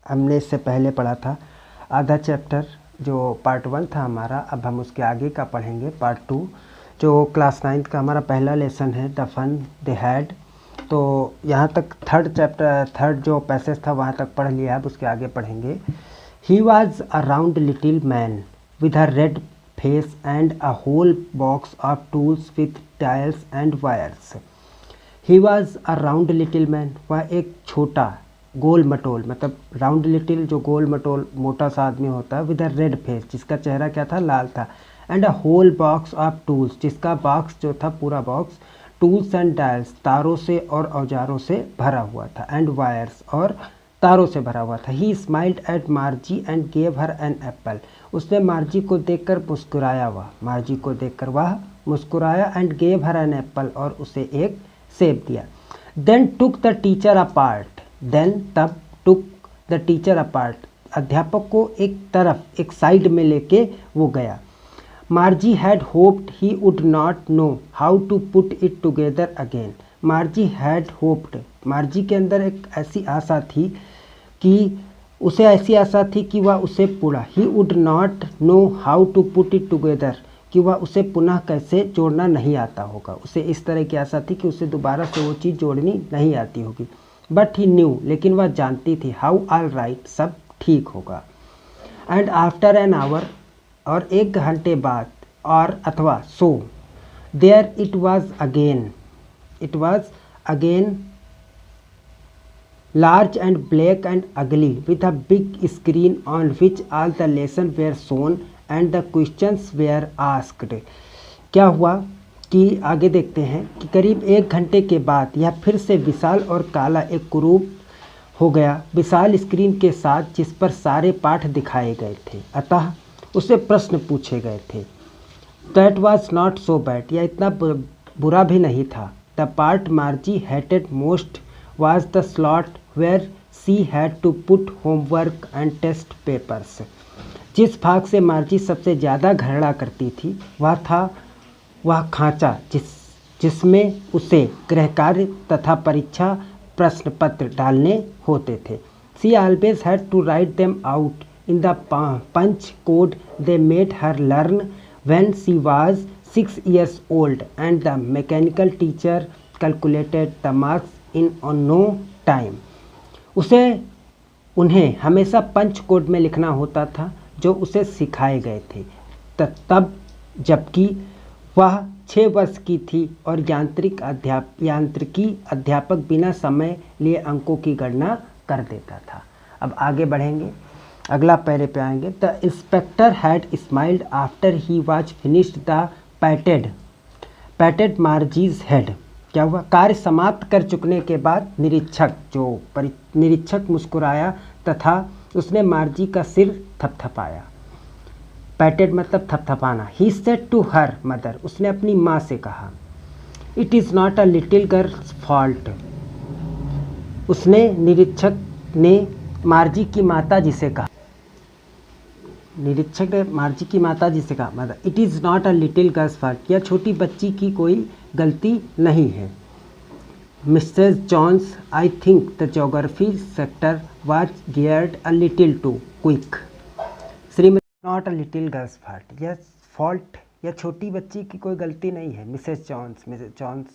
हमने इससे पहले पढ़ा था आधा चैप्टर जो पार्ट 1 था हमारा। अब हम उसके आगे का पढ़ेंगे पार्ट 2 जो क्लास 9th का हमारा पहला लेसन है द फन दे हैड। तो यहाँ तक थर्ड जो पैसेज था वहाँ तक पढ़ लिया। अब उसके आगे पढ़ेंगे। He was a round little man with a red face and a whole box of tools with tyres and wires. He was a round little man, वह एक छोटा गोल मटोल, मतलब राउंड लिटिल जो गोल मटोल मोटा सा आदमी होता है, विद अ रेड फेस जिसका चेहरा क्या था, लाल था, and a whole box of tools जिसका बॉक्स जो था पूरा बॉक्स टूल्स एंड डायल्स तारों से और औजारों से भरा हुआ था, एंड वायर्स और तारों से भरा हुआ था। He smiled at Margie and gave her an apple, उसने मार्जी को देखकर मुस्कुराया, वह मुस्कुराया, and gave her an apple और उसे एक सेब दिया। Then took the teacher apart, तब टुक द टीचर अपार्ट, अध्यापक को एक तरफ एक साइड में लेके वो गया। Margie had hoped he would not know how to put it together again. Margie had hoped, Margie के अंदर एक ऐसी आशा थी कि वह उसे पुड़ा, he would not know how to put it together, कि वह उसे पुनः कैसे जोड़ना नहीं आता होगा। उसे इस तरह की आशा थी कि उसे दोबारा से वो चीज़ जोड़नी नहीं आती होगी। बट ही न्यू, लेकिन वह जानती थी, हाउ ऑल राइट, सब ठीक होगा। एंड आफ्टर एन आवर, और एक घंटे बाद, और अथवा so, there it was again large and black and ugly with a big screen on which all the lessons were shown and the questions were asked। क्या हुआ कि आगे देखते हैं कि करीब एक घंटे के बाद यह फिर से विशाल और काला एक कुरूप हो गया, विशाल स्क्रीन के साथ जिस पर सारे पाठ दिखाए गए थे। अतः उसे प्रश्न पूछे गए थे। That was not so bad, यह इतना बुरा भी नहीं था। The part मार्जी hated most was the slot where she had to put homework and test papers। जिस भाग से मार्जी सबसे ज़्यादा घृणा करती थी वह था वह खांचा जिसमें उसे गृहकार्य तथा परीक्षा प्रश्न पत्र डालने होते थे। She always had to write them out in the punch code they made her learn when she was 6 years old, and the mechanical teacher calculated the marks in on no time. उन्हें हमेशा पंच code में लिखना होता था जो उसे सिखाए गए थे, तब जबकि वह 6 वर्ष की थी और यांत्रिकी अध्यापक बिना समय लिए अंकों की गणना कर देता था। अब आगे बढ़ेंगे, अगला पैरे पे आएंगे। The inspector had smiled after he was finished the patted Margie's head. क्या हुआ, कार्य समाप्त कर चुकने के बाद निरीक्षक मुस्कुराया तथा उसने मार्जी का सिर थपथपाया। पैटेड मतलब थपथपाना। He said to her mother, उसने अपनी माँ से कहा। It is not a little girl's fault, निरीक्षक ने मार्जी की माता जी से कहा। Mother, it is not a little girl's fault, यह छोटी बच्ची की कोई गलती नहीं है। Mrs Jones, I think the geography sector was geared a little too quick. श्रीमती, not a little girl's fault, यह छोटी बच्ची की कोई गलती नहीं है। Mrs Jones,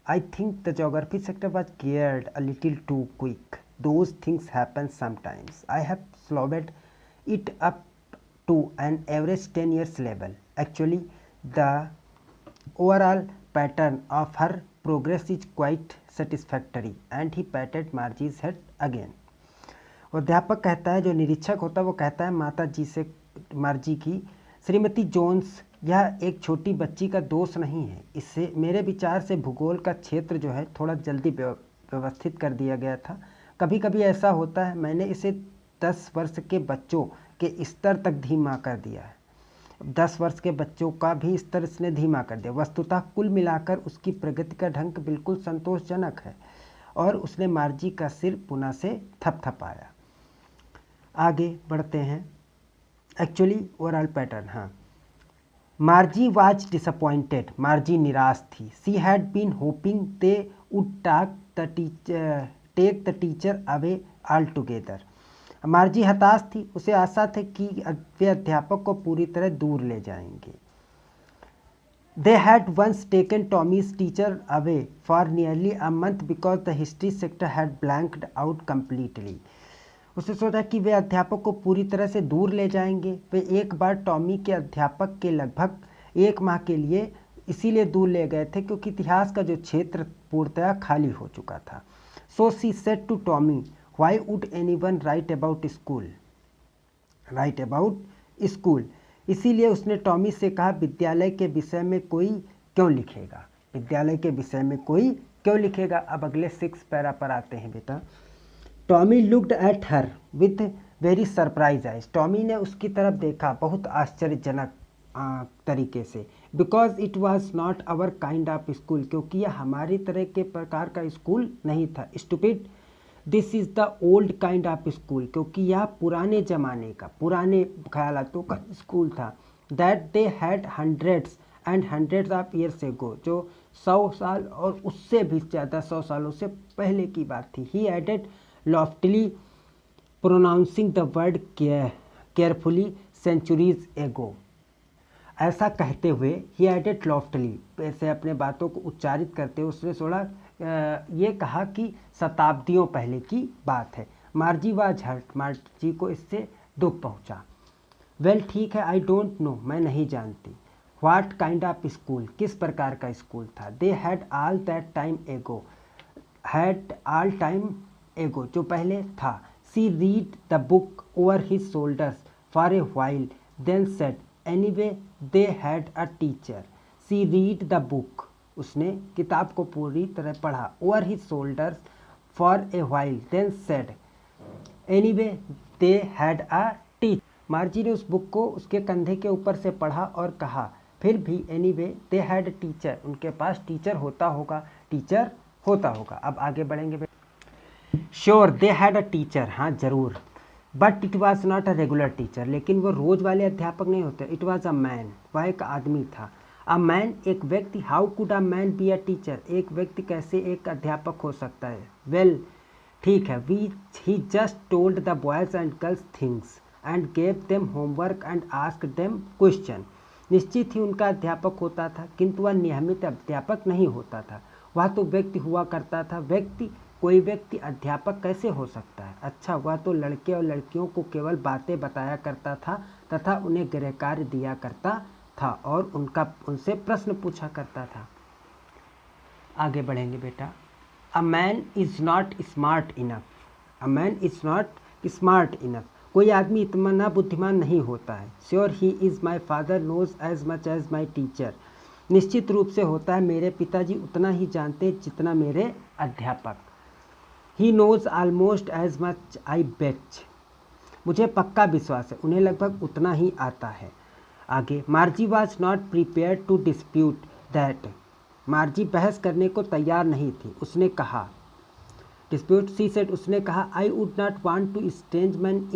I think the geography sector was geared a little too quick, those things happen sometimes, I have slowed it up to an average 10 years level. Actually, the overall pattern of her progress is quite satisfactory, and he patted Margie's head again। अध्यापक कहता है, जो निरीक्षक होता है वो कहता है मार्जी की, श्रीमती जोन्स, यह एक छोटी बच्ची का दोष नहीं है। इससे मेरे विचार से भूगोल का क्षेत्र जो है थोड़ा जल्दी व्यवस्थित कर दिया गया था। कभी कभी ऐसा होता है, मैंने इसे 10 वर्ष के बच्चों के स्तर तक धीमा कर दिया है। 10 वर्ष के बच्चों का भी स्तर इसने धीमा कर दिया। वस्तुतः कुल मिलाकर उसकी प्रगति का ढंग बिल्कुल संतोषजनक है। और उसने मार्जी का सिर पुनः से थपथपाया। आगे बढ़ते हैं। एक्चुअली ओवरऑल पैटर्न, हाँ। मार्जी वाज डिसअपॉइंटेड, मार्जी निराश थी। She had been hoping they would take the teacher away altogether, Margie हताश थी, उसे आशा थी कि वे अध्यापक को पूरी तरह दूर ले जाएंगे। They had once taken Tommy's teacher away for nearly a month because the history sector had blanked out completely. उसे सोचा कि वे अध्यापक को पूरी तरह से दूर ले जाएंगे। वे एक बार टॉमी के अध्यापक के लगभग 1 माह के लिए इसीलिए दूर ले गए थे क्योंकि इतिहास का जो क्षेत्र पूर्णतः खाली हो चुका था। So she said to Tommy, why would anyone write about school? Write about school. इसीलिए उसने टॉमी से कहा, विद्यालय के विषय में कोई क्यों लिखेगा, विद्यालय के विषय में कोई क्यों लिखेगा। अब अगले 6 पैरा पर आते हैं बेटा। Tommy looked at her with very surprise eyes. Tommy ने उसकी तरफ देखा बहुत आश्चर्यजनक तरीके से। Because it was not our kind of school, क्योंकि यह हमारी तरह के प्रकार का स्कूल नहीं था। Stupid, this is the old kind of school, क्योंकि यह पुराने ज़माने का, पुराने ख्यालातों का स्कूल था। That they had hundreds and hundreds of years ago, जो 100 साल और उससे भी ज़्यादा 100 सालों से पहले की बात थी। He added loftily pronouncing the word carefully centuries ago. ऐसा कहते हुए ही एडेड लॉफ्टली, ऐसे अपने बातों को उच्चारित करते हुए उसने थोड़ा ये कहा कि शताब्दियों पहले की बात है। मार्जी वाज हर्ट, मार्जी को इससे दुख पहुंचा। वेल ठीक है, आई डोंट नो, मैं नहीं जानती। व्हाट काइंड ऑफ स्कूल, किस प्रकार का स्कूल था। They had all that time ago, had all time ago, जो पहले था। She read the book over his shoulders for a while then said, anyway they had a teacher. She read the book, उसने किताब को पूरी तरह पढ़ा। Over his shoulders for a while then said, anyway they had a teacher. Margie ने उस book को उसके कंधे के ऊपर से पढ़ा और कहा, फिर भी anyway they had a teacher, उनके पास टीचर होता होगा, टीचर होता होगा। अब आगे बढ़ेंगे। Sure they had a teacher, हाँ जरूर। But it was not a regular teacher, लेकिन वो रोज वाले अध्यापक नहीं होते। इट वॉज अ मैन, वह एक आदमी था। अ मैन, एक व्यक्ति। How could a man be a teacher, एक व्यक्ति कैसे एक अध्यापक हो सकता है। वेल ठीक है, he just told the boys and girls things and gave them homework and asked them question. निश्चित ही उनका अध्यापक होता था, किंतु वह नियमित अध्यापक नहीं होता था। वह तो व्यक्ति हुआ करता था। कोई व्यक्ति अध्यापक कैसे हो सकता है। अच्छा, वह तो लड़के और लड़कियों को केवल बातें बताया करता था तथा उन्हें गृह कार्य दिया करता था और उनसे प्रश्न पूछा करता था। आगे बढ़ेंगे बेटा। A man is not smart enough, a man is not smart enough, कोई आदमी इतना बुद्धिमान नहीं होता है। Sure he is my father knows as much as my teacher, निश्चित रूप से होता है, मेरे पिताजी उतना ही जानते जितना मेरे अध्यापक। He knows almost as much I bet, मुझे पक्का विश्वास है उन्हें लगभग उतना ही आता है। आगे, Margie was not prepare to dispute that, Margie बहस करने को तैयार नहीं थी। उसने कहा, डिस्प्यूट, सी सेड, उसने कहा, I would not want to strange man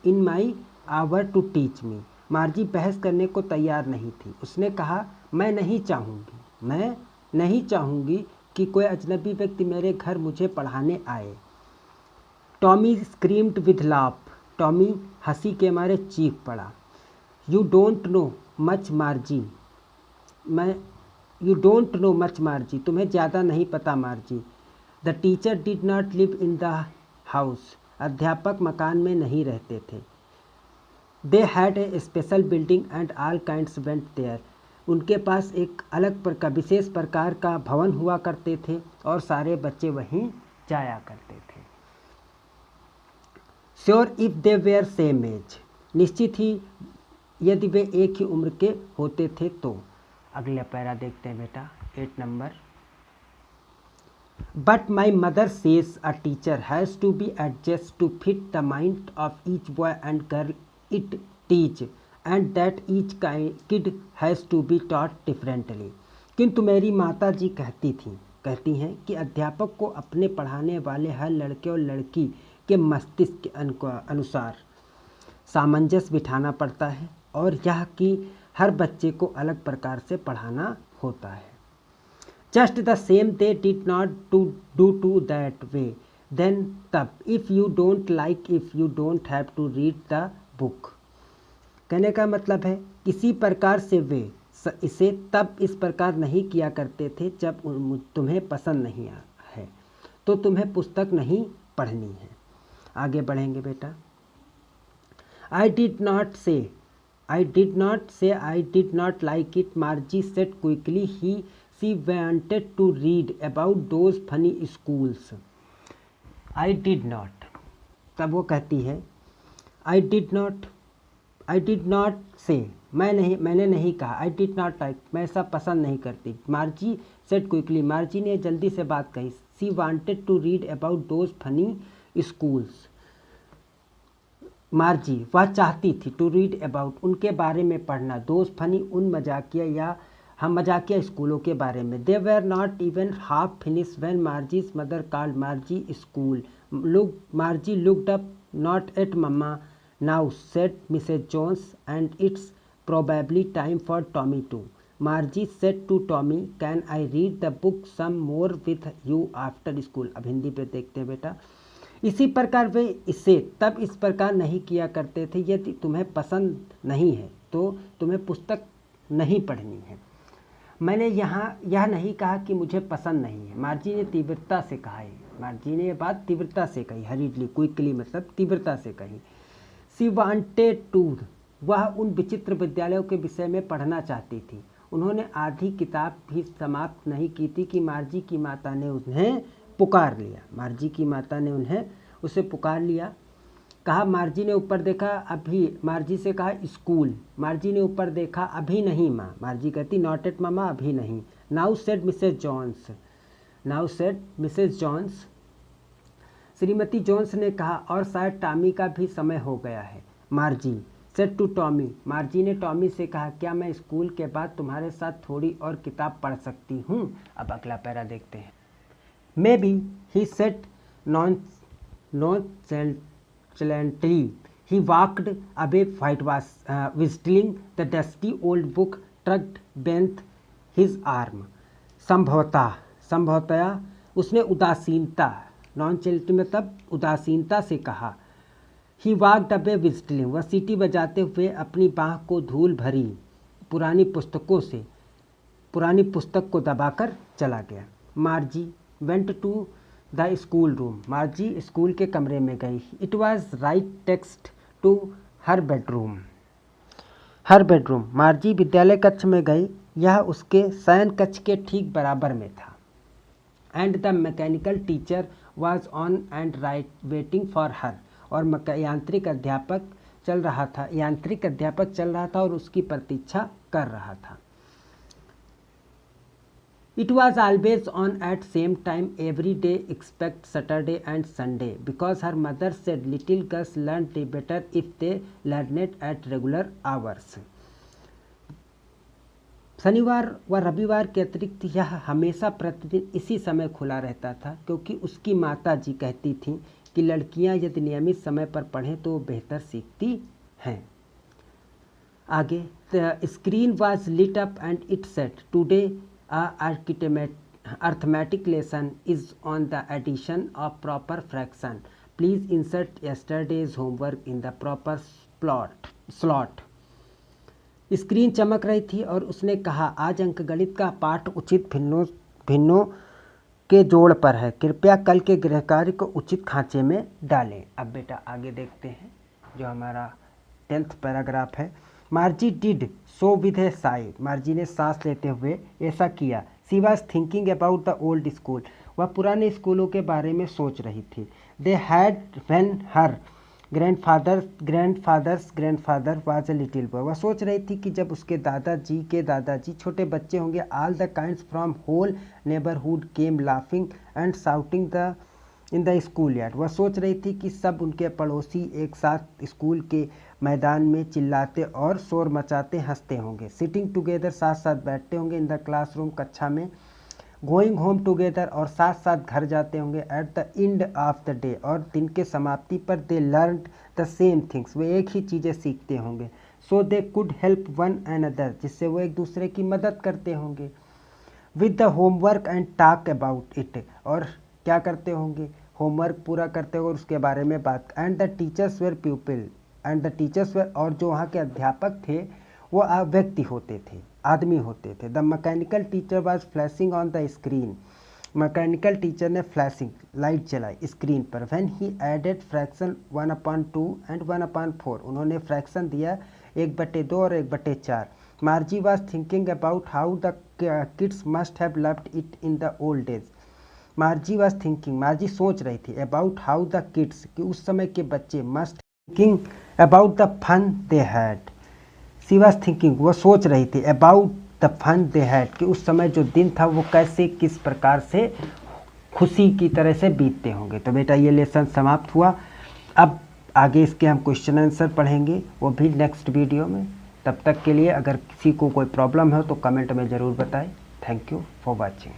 in my hour to teach me. Margie बहस करने को तैयार नहीं थी। उसने कहा, मैं नहीं चाहूँगी कि कोई अजनबी व्यक्ति मेरे घर मुझे पढ़ाने आए। Tommy screamed with laugh, Tommy हंसी के मारे चीख पड़ा। You don't know much Margie, you don't know much Margie, तुम्हें ज़्यादा नहीं पता Margie. The teacher did not live in the house, अध्यापक मकान में नहीं रहते थे। They had a special building and all kinds went there, उनके पास एक अलग प्रकार, विशेष प्रकार का भवन हुआ करते थे और सारे बच्चे वहीं जाया करते थे। Sure if they were same age, निश्चित ही यदि वे एक ही उम्र के होते थे तो। अगला पैरा देखते हैं बेटा, 8 नंबर। But my mother says a teacher has to be adjust to fit the mind of each boy and girl it teach and that each kid has to be taught differently. किंतु मेरी माता जी कहती हैं कि अध्यापक को अपने पढ़ाने वाले हर लड़के और लड़की के मस्तिष्क के अनुसार सामंजस्य बिठाना पड़ता है और यह कि हर बच्चे को अलग प्रकार से पढ़ाना होता है। Just the same they did not do to that way then तब, if you don't like, if you don't have to read the book. कहने का मतलब है किसी प्रकार से वे इसे तब इस प्रकार नहीं किया करते थे जब तुम्हें पसंद नहीं है, तो तुम्हें पुस्तक नहीं पढ़नी है। आगे बढ़ेंगे बेटा। I did not say I did not like it, Margie said quickly. She wanted to read about those funny schools. I did not, तब वो कहती है I did not say, मैंने नहीं कहा। I did not like, मैं ऐसा पसंद नहीं करती। Margie said quickly, मार्जी ने जल्दी से बात कही। She wanted to read about those funny schools. मार्जी वह चाहती थी टू रीड अबाउट, उनके बारे में पढ़ना, दोस्त फनी उन मजाकिया या हम मजाकिया स्कूलों के बारे में। They were not even half finish when Margie's mother called Margie school. Margie looked up, not at mamma now said Mrs Jones, and it's probably time for Tommy too. Margie said to Tommy, can I read the book some more with you after school. अब हिंदी पे देखते हैं बेटा। इसी प्रकार वे इसे तब इस प्रकार नहीं किया करते थे, यदि तुम्हें पसंद नहीं है तो तुम्हें पुस्तक नहीं पढ़नी है। मैंने यहाँ यह नहीं कहा कि मुझे पसंद नहीं है, मार्जी ने तीव्रता से कहा है। मार्जी ने ये बात तीव्रता से कही, हरीडली, क्विकली मतलब तीव्रता से कही। सी वांटेड टू, वह उन विचित्र विद्यालयों के विषय में पढ़ना चाहती थी। उन्होंने आधी किताब भी समाप्त नहीं की थी कि मार्जी की माता ने उन्हें पुकार लिया। मार्जी की माता ने उसे पुकार लिया। कहा, मार्जी ने ऊपर देखा, अभी, मार्जी से कहा स्कूल। मार्जी ने ऊपर देखा, अभी नहीं माँ। मार्जी कहती नॉट एट मम्मा, अभी नहीं। Now said Mrs Jones, now said Mrs Jones, श्रीमती जॉन्स ने कहा, और शायद टॉमी का भी समय हो गया है। Margie said to Tommy, Margie ने टॉमी से कहा, क्या मैं स्कूल के बाद तुम्हारे साथ थोड़ी और किताब पढ़ सकती हूँ। अब अगला पैरा देखते हैं। Maybe, he said nonchalantly. He walked away, whistling. The dusty old book tugged beneath his arm. संभवतः उसने उदासीनता, नॉनचैलेंटली मतलब उदासीनता से कहा। He walked away whistling. वह सीटी बजाते हुए अपनी बाँह को धूल भरी पुरानी पुस्तक को दबाकर चला गया। मार्जी went to the school room. मार्जी school के कमरे में गई। It was right next to her bedroom. मार्जी विद्यालय कक्ष में गई, यह उसके शयन कक्ष के ठीक बराबर में था। And the mechanical teacher was on and waiting for her. और यांत्रिक अध्यापक चल रहा था और उसकी प्रतीक्षा कर रहा था। It was always on at same time every day except Saturday and Sunday, because her mother said little girls learned better if they learned at regular hours. शनिवार व रविवार के अतिरिक्त यह हमेशा प्रतिदिन इसी समय खुला रहता था, क्योंकि उसकी माता जी कहती थीं कि लड़कियां यदि नियमित समय पर पढ़ें तो बेहतर सीखती हैं। आगे, the screen was lit up and it said, today arithmetic lesson is on the addition of proper fraction. Please insert yesterday's homework in the proper slot. Screen चमक रही थी और उसने कहा, आज अंकगणित का पाठ उचित भिन्नों के जोड़ पर है, कृपया कल के गृह कार्य को उचित खांचे में डालें। अब बेटा आगे देखते हैं जो हमारा 10th पैराग्राफ है। Margie did so with a sigh, Margie ने सांस लेते हुए ऐसा किया। She was thinking about the old school, वह पुराने स्कूलों के बारे में सोच रही थी। They had when her grandfather was a little boy, वह सोच रही थी कि जब उसके दादाजी छोटे बच्चे होंगे। All the kinds from whole neighbourhood came laughing and shouting the in the schoolyard, वह सोच रही थी कि सब उनके पड़ोसी एक साथ स्कूल के मैदान में चिल्लाते और शोर मचाते हंसते होंगे। सिटिंग टुगेदर, साथ साथ बैठते होंगे। इन द क्लासरूम, कक्षा में। गोइंग होम टुगेदर, और साथ साथ घर जाते होंगे। At the end of the day, और दिन के समाप्ति पर। They learned the same things, वे एक ही चीज़ें सीखते होंगे। So they could help one another, जिससे वो एक दूसरे की मदद करते होंगे। With the homework and talk about it, और क्या करते होंगे, होमवर्क पूरा करते हुए उसके बारे में बात। And the teachers were pupil, and the teachers were, और जो वहाँ के अध्यापक थे वो व्यक्ति होते थे, आदमी होते थे। The mechanical teacher was flashing on the screen, mechanical teacher ने फ्लैशिंग लाइट चलाई स्क्रीन पर। When he added fraction 1/2 and 1/4, उन्होंने फ्रैक्शन दिया 1/2 और 1/4। Margie was thinking about how the kids must have loved it in the old days. Margie was thinking, Margie सोच रही थी, about how the kids, कि उस समय के बच्चे, must thinking about the fun they had, she was thinking, वो सोच रही थी, about the fun they had, कि उस समय जो दिन था वो कैसे, किस प्रकार से खुशी की तरह से बीतते होंगे। तो बेटा ये लेसन समाप्त हुआ। अब आगे इसके हम क्वेश्चन आंसर पढ़ेंगे, वो भी नेक्स्ट वीडियो में। तब तक के लिए अगर किसी को कोई प्रॉब्लम हो तो कमेंट में ज़रूर बताएं। Thank you for watching.